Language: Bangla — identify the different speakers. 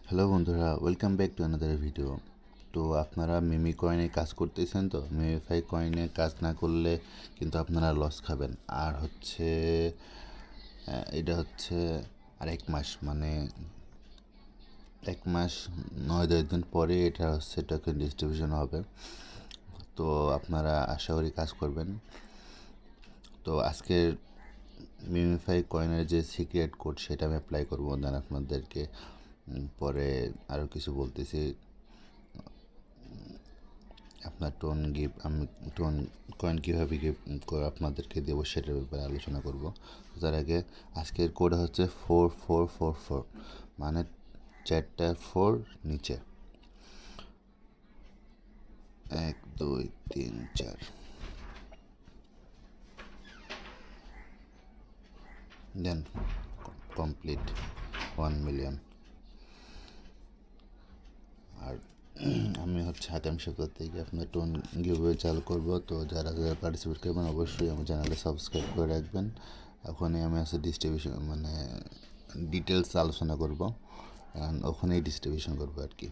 Speaker 1: হ্যালো বন্ধুরা, welcome back to another video. তো আপনারা মিমি কয়েনে কাজ করতেছেন, তো মিমিফাই কয়েনে কাজ না করলে কিন্তু আপনারা লস খাবেন। আর হচ্ছে এটা হচ্ছে আর 1 মাস, মানে 1 মাস 9-10 দিন পরে এটা হচ্ছে টোকেন ডিস্ট্রিবিউশন হবে। তো আপনারা আশা করি কাজ করবেন। তো আজকের মিমিফাই কয়েনের যে সিক্রেট কোড সেটা আমি অ্যাপ্লাই করবো, দেন আপনাদেরকে পরে আরও কিছু বলতেছি। আপনার আমি টোন কয়েন কীভাবে গিফট আপনাদেরকে দেবো সেটার ব্যাপারে আলোচনা করব। তার আগে আজকের কোড হচ্ছে 4444, মানে 4টা 4 নিচে 1 2 3 4, দেন কমপ্লিট 1 মিলিয়ন। আর আমি হচ্ছে আগামী সপ্তাহ থেকে আপনার টোন গিভওয়ে চালু করব। তো যারা যারা পার্টিসিপেট করবেন অবশ্যই আমার চ্যানেলে সাবস্ক্রাইব করে রাখবেন। ওখানে আমি আছে ডিস্ট্রিবিউশন, মানে ডিটেলস আলোচনা করব, ওখানেই ডিস্ট্রিবিউশন করবো আর কি।